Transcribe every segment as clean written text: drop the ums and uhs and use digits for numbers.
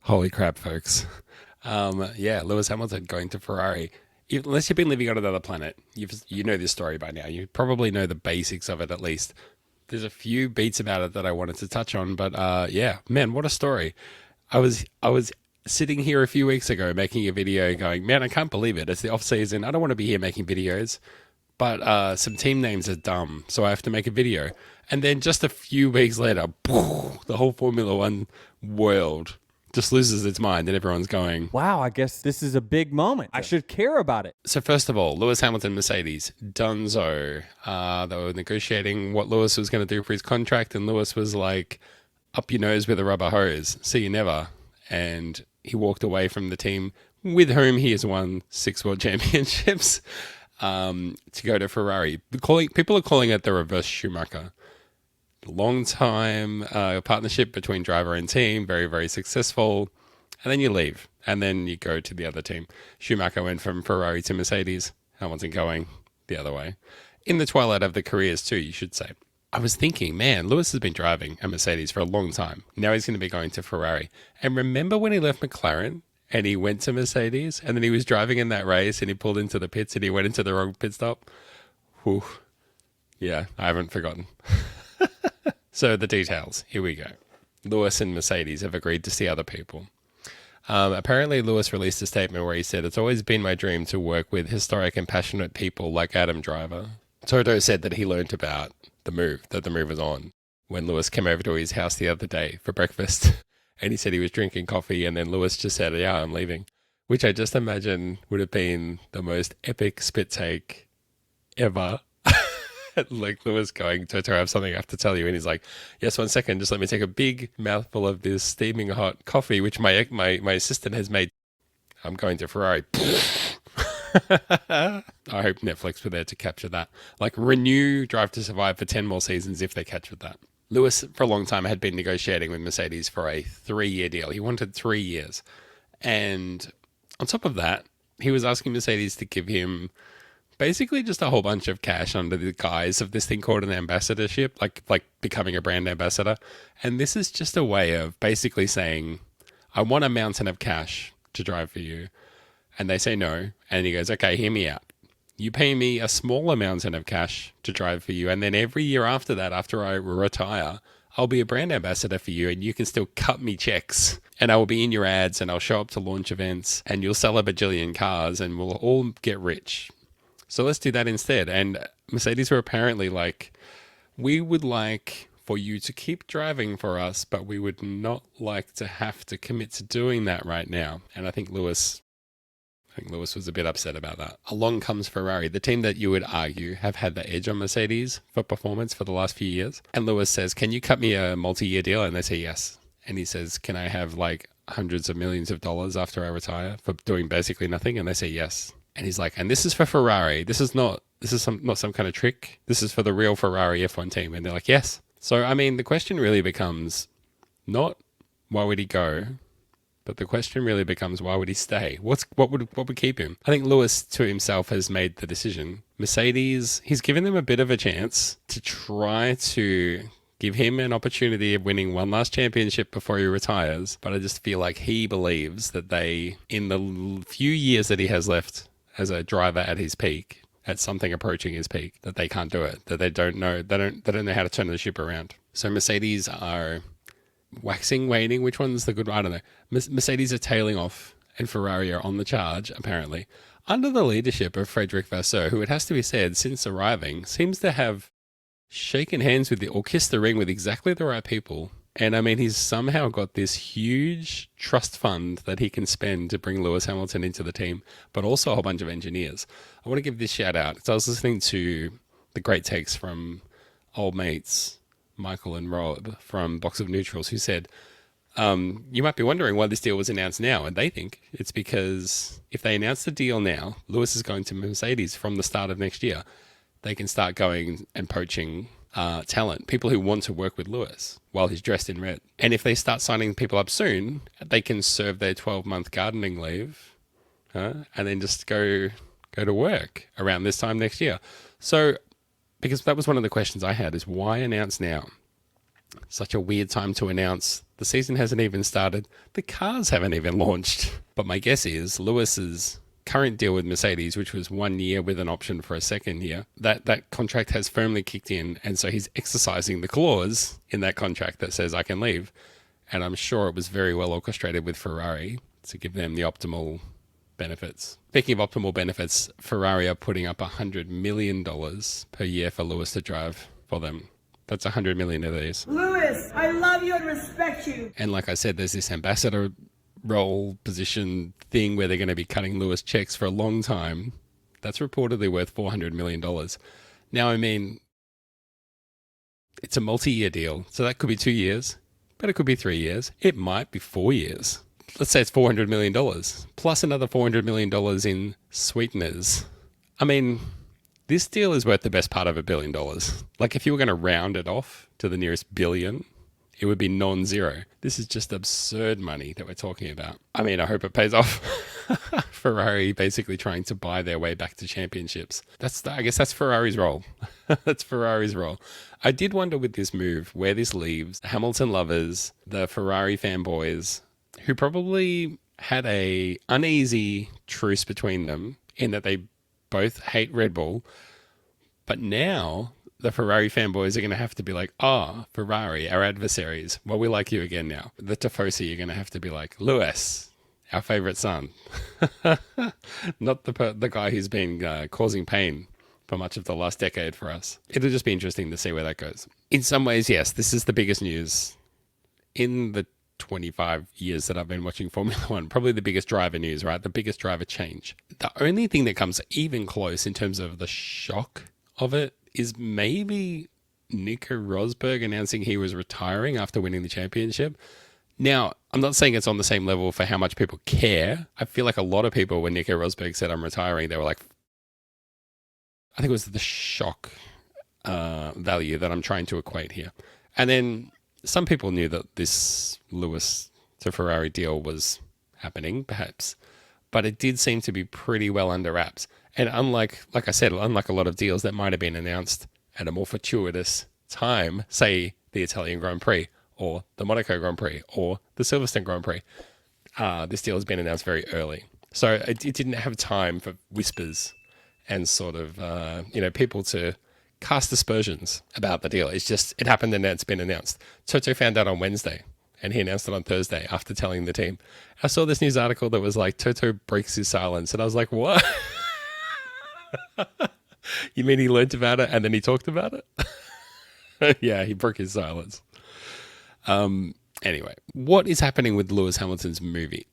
Holy crap, folks. Yeah, Lewis Hamilton going to Ferrari. Unless you've been living on another planet, you know this story by now. You probably know the basics of it at least. There's a few beats about it that I wanted to touch on, but yeah, man, what a story. I was sitting here a few weeks ago making a video going, man, I can't believe it. It's the off season. I don't want to be here making videos, but some team names are dumb, so I have to make a video. And then just a few weeks later, the whole Formula One world just loses its mind and everyone's going. Wow, I guess this is a big moment. I should care about it. So first of all, Lewis Hamilton, Mercedes, Dunzo. They were negotiating what Lewis was going to do for his contract, and Lewis was like, up your nose with a rubber hose. See you never. And he walked away from the team with whom he has won 6 world championships to go to Ferrari. People are calling it the reverse Schumacher. Long time partnership between driver and team, very, very successful. And then you leave, and then you go to the other team. Schumacher went from Ferrari to Mercedes. Hamilton going the other way. In the twilight of the careers too, you should say. I was thinking, man, Lewis has been driving a Mercedes for a long time. Now he's going to be going to Ferrari. And remember when he left McLaren and he went to Mercedes, and then he was driving in that race and he pulled into the pits and he went into the wrong pit stop? Whew. Yeah, I haven't forgotten. So the details, here we go. Lewis and Mercedes have agreed to see other people. Apparently, Lewis released a statement where he said, "It's always been my dream to work with historic and passionate people like Adam Driver." Toto said that he learnt about that the move was on, when Lewis came over to his house the other day for breakfast. And he said he was drinking coffee, and then Lewis just said, "Yeah, I'm leaving." Which I just imagine would have been the most epic spit take ever. Like Lewis going, "Toto, I have something I have to tell you." And he's like, "Yes, 1 second, just let me take a big mouthful of this steaming hot coffee, which my assistant has made. I'm going to Ferrari." I hope Netflix were there to capture that. Like, renew Drive to Survive for 10 more seasons if they captured that. Lewis, for a long time, had been negotiating with Mercedes for a 3-year deal. He wanted 3 years. And on top of that, he was asking Mercedes to give him basically just a whole bunch of cash under the guise of this thing called an ambassadorship, like becoming a brand ambassador. And this is just a way of basically saying, "I want a mountain of cash to drive for you." And they say no. And he goes, "Okay, hear me out. You pay me a small mountain of cash to drive for you. And then every year after that, after I retire, I'll be a brand ambassador for you, and you can still cut me checks. And I will be in your ads, and I'll show up to launch events, and you'll sell a bajillion cars, and we'll all get rich. So let's do that instead." And Mercedes were apparently like, "We would like for you to keep driving for us, but we would not like to have to commit to doing that right now." And I think Lewis was a bit upset about that. Along comes Ferrari, the team that you would argue have had the edge on Mercedes for performance for the last few years. And Lewis says, "Can you cut me a multi-year deal?" And they say yes. And he says, "Can I have like hundreds of millions of dollars after I retire for doing basically nothing?" And they say yes. And he's like, "And this is for Ferrari. This is not some kind of trick. This is for the real Ferrari F1 team." And they're like, "Yes." So, I mean, the question really becomes not why would he go, but the question really becomes, why would he stay? What would keep him? I think Lewis to himself has made the decision. Mercedes, he's given them a bit of a chance to try to give him an opportunity of winning one last championship before he retires. But I just feel like he believes that they, in the few years that he has left as a driver at his peak, at something approaching his peak, that they can't do it, that they don't know how to turn the ship around. So Mercedes are waxing, waning. Which one's the good one? I don't know. Mercedes are tailing off, and Ferrari are on the charge, apparently, under the leadership of Frederic Vasseur, who, it has to be said, since arriving, seems to have shaken hands with or kissed the ring with exactly the right people. And I mean, he's somehow got this huge trust fund that he can spend to bring Lewis Hamilton into the team, but also a whole bunch of engineers. I want to give this shout out. So I was listening to the great takes from old mates Michael and Rob from Box of Neutrals, who said, "You might be wondering why this deal was announced now." And they think it's because if they announce the deal now, Lewis is going to Mercedes from the start of next year. They can start going and poaching talent, people who want to work with Lewis while he's dressed in red. And if they start signing people up soon, they can serve their 12-month gardening leave and then just go to work around this time next year. So, because that was one of the questions I had, is why announce now? Such a weird time to announce. The season hasn't even started. The cars haven't even launched. But my guess is Lewis's current deal with Mercedes, which was 1 year with an option for a second year, that contract has firmly kicked in. And so he's exercising the clause in that contract that says I can leave. And I'm sure it was very well orchestrated with Ferrari to give them the optimal benefits. Speaking of optimal benefits, Ferrari are putting up $100 million per year for Lewis to drive for them. That's 100 million of these. Lewis, I love you and respect you. And like I said, there's this ambassador role position thing where they're going to be cutting Lewis checks for a long time. That's reportedly worth $400 million. Now, I mean, it's a multi-year deal. So that could be 2 years, but it could be 3 years. It might be 4 years. Let's say it's $400 million plus another $400 million in sweeteners. I mean, this deal is worth the best part of $1 billion. Like if you were going to round it off to the nearest billion, it would be non-zero. This is just absurd money that we're talking about. I mean, I hope it pays off. Ferrari basically trying to buy their way back to championships. I guess that's Ferrari's role. That's Ferrari's role. I did wonder with this move where this leaves Hamilton lovers, the Ferrari fanboys, who probably had a uneasy truce between them in that they both hate Red Bull. But now the Ferrari fanboys are going to have to be like, Ferrari, our adversaries. Well, we like you again now. The Tifosi are going to have to be like, Lewis, our favorite son. Not the guy who's been causing pain for much of the last decade for us. It'll just be interesting to see where that goes. In some ways, yes, this is the biggest news in the 25 years that I've been watching Formula One. Probably the biggest driver news, right? The biggest driver change. The only thing that comes even close in terms of the shock of it is maybe Nico Rosberg announcing he was retiring after winning the championship. Now, I'm not saying it's on the same level for how much people care. I feel like a lot of people, when Nico Rosberg said I'm retiring, they were like, I think it was the shock value that I'm trying to equate here. And then some people knew that this Lewis to Ferrari deal was happening, perhaps, but it did seem to be pretty well under wraps. And unlike a lot of deals that might have been announced at a more fortuitous time, say the Italian Grand Prix or the Monaco Grand Prix or the Silverstone Grand Prix, this deal has been announced very early. So it didn't have time for whispers and sort of, people to cast aspersions about the deal. It's just, it happened and it's been announced. Toto found out on Wednesday and he announced it on Thursday after telling the team. I saw this news article that was like, Toto breaks his silence. And I was like, what? You mean he learned about it and then he talked about it? Yeah, he broke his silence. Anyway, what is happening with Lewis Hamilton's movie?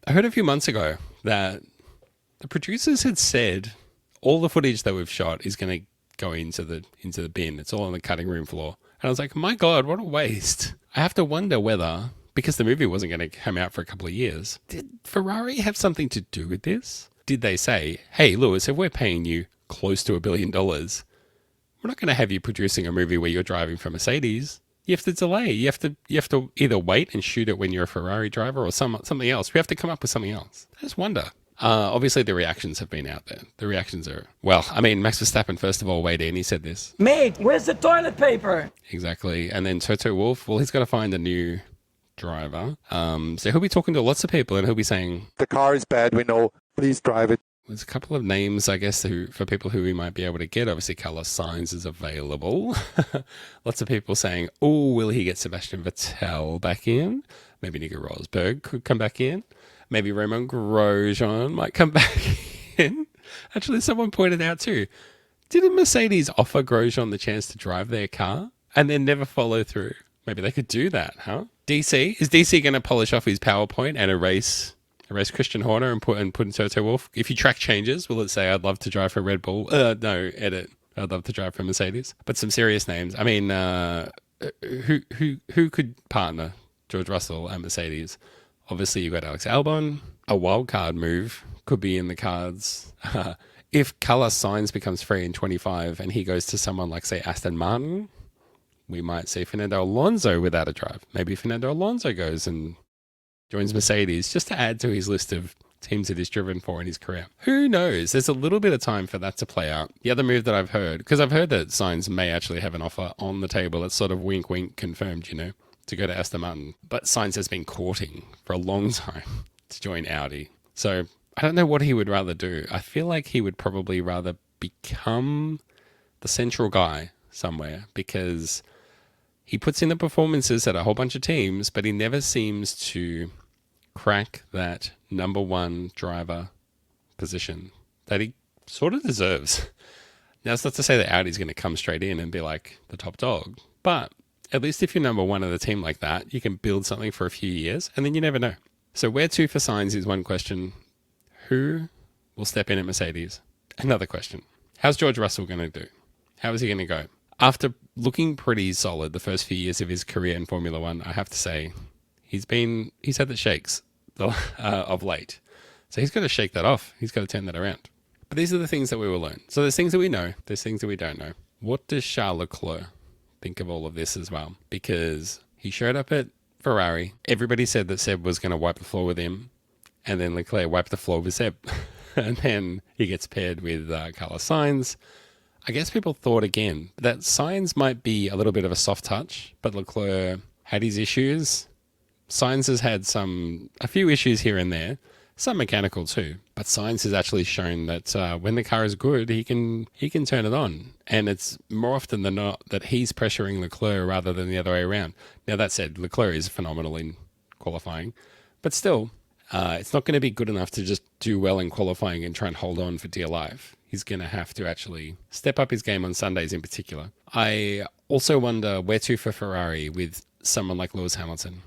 I heard a few months ago that the producers had said all the footage that we've shot is going to go into the bin. It's all on the cutting room floor. And I was like, my God, what a waste. I have to wonder whether, because the movie wasn't going to come out for a couple of years, did Ferrari have something to do with this? Did they say, hey, Lewis, if we're paying you close to $1 billion, we're not going to have you producing a movie where you're driving for Mercedes. You have to delay. You have to either wait and shoot it when you're a Ferrari driver or something else. We have to come up with something else. I just wonder. Obviously, the reactions have been out there. The reactions are, Max Verstappen, first of all, weighed in. He said this. Mate, where's the toilet paper? Exactly. And then Toto Wolff, well, he's got to find a new driver. So he'll be talking to lots of people and he'll be saying, the car is bad, we know, please drive it. There's a couple of names, I guess, for people who we might be able to get. Obviously, Carlos Sainz is available. Lots of people saying, will he get Sebastian Vettel back in? Maybe Nico Rosberg could come back in. Maybe Romain Grosjean might come back in. Actually, someone pointed out too, didn't Mercedes offer Grosjean the chance to drive their car and then never follow through? Maybe they could do that, huh? DC? Is DC going to polish off his PowerPoint and erase Christian Horner and put in Toto Wolff? If you track changes, will it say, I'd love to drive for Red Bull? No, edit. I'd love to drive for Mercedes. But some serious names. I mean, who could partner George Russell at Mercedes? Obviously, you've got Alex Albon. A wild card move could be in the cards. If Carlos Sainz becomes free in 25 and he goes to someone like, say, Aston Martin, we might see Fernando Alonso without a drive. Maybe Fernando Alonso goes and joins Mercedes just to add to his list of teams that he's driven for in his career. Who knows? There's a little bit of time for that to play out. The other move that I've heard, because I've heard that Sainz may actually have an offer on the table. It's sort of wink, wink confirmed, to go to Aston Martin. But Sainz has been courting for a long time to join Audi. So I don't know what he would rather do. I feel like he would probably rather become the central guy somewhere, because he puts in the performances at a whole bunch of teams, but he never seems to crack that number one driver position that he sort of deserves. Now, it's not to say that Audi's going to come straight in and be like the top dog, but at least if you're number one of the team like that, you can build something for a few years, and then you never know. So where to for Sainz is one question. Who will step in at Mercedes? Another question. How's George Russell going to do? How is he going to go? After looking pretty solid the first few years of his career in Formula One, I have to say, he's had the shakes of late. So he's got to shake that off. He's got to turn that around. But these are the things that we will learn. So there's things that we know. There's things that we don't know. What does Charles Leclerc think of all of this as well? Because he showed up at Ferrari. Everybody said that Seb was going to wipe the floor with him. And then Leclerc wiped the floor with Seb. And then he gets paired with Carlos Sainz. I guess people thought again that Sainz might be a little bit of a soft touch, but Leclerc had his issues. Sainz has had a few issues here and there, some mechanical too. But Sainz has actually shown that when the car is good, he can turn it on. And it's more often than not that he's pressuring Leclerc rather than the other way around. Now that said, Leclerc is phenomenal in qualifying, but still, it's not going to be good enough to just do well in qualifying and try and hold on for dear life. He's going to have to actually step up his game on Sundays in particular. I also wonder where to for Ferrari with someone like Lewis Hamilton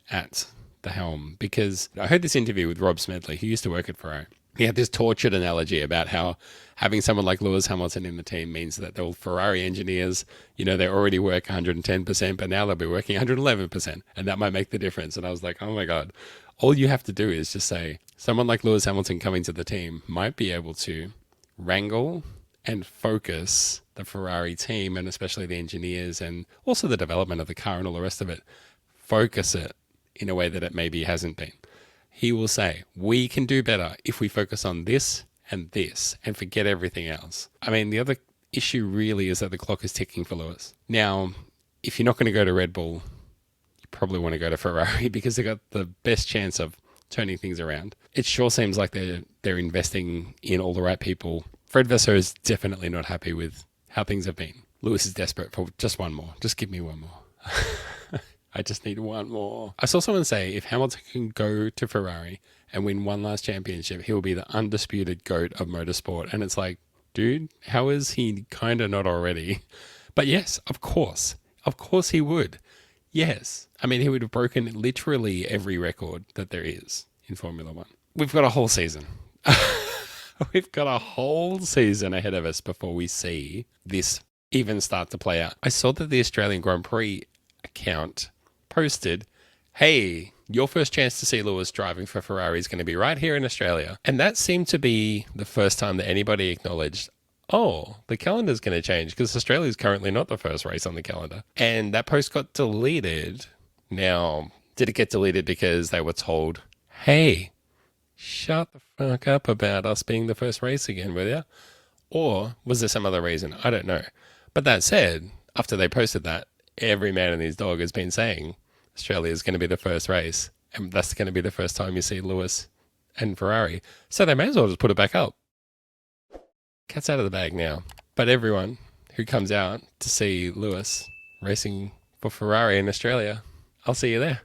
at the helm, because I heard this interview with Rob Smedley, who used to work at Ferrari. He had this tortured analogy about how having someone like Lewis Hamilton in the team means that the Ferrari engineers, they already work 110%, but now they'll be working 111%, and that might make the difference. And I was like, oh my God, all you have to do is just say, someone like Lewis Hamilton coming to the team might be able to wrangle and focus the Ferrari team, and especially the engineers and also the development of the car and all the rest of it, focus it in a way that it maybe hasn't been. He will say, we can do better if we focus on this and forget everything else. I mean, the other issue really is that the clock is ticking for Lewis. Now, if you're not going to go to Red Bull, you probably want to go to Ferrari because they've got the best chance of turning things around. It sure seems like they're investing in all the right people. Fred Vasseur is definitely not happy with how things have been. Lewis is desperate for just one more. Just give me one more. I just need one more. I saw someone say if Hamilton can go to Ferrari and win one last championship, he will be the undisputed GOAT of motorsport. And it's like, dude, how is he kind of not already? But yes, of course. Of course he would. Yes. I mean, he would have broken literally every record that there is in Formula One. We've got a whole season. We've got a whole season ahead of us before we see this even start to play out. I saw that the Australian Grand Prix account posted, hey, your first chance to see Lewis driving for Ferrari is going to be right here in Australia. And that seemed to be the first time that anybody acknowledged, oh, the calendar's going to change because Australia is currently not the first race on the calendar. And that post got deleted. Now, did it get deleted because they were told, hey, shut the fuck up about us being the first race again, will ya? Or was there some other reason? I don't know. But that said, after they posted that, every man and his dog has been saying Australia is going to be the first race. And that's going to be the first time you see Lewis and Ferrari. So they may as well just put it back up. Cat's out of the bag now. But everyone who comes out to see Lewis racing for Ferrari in Australia, I'll see you there.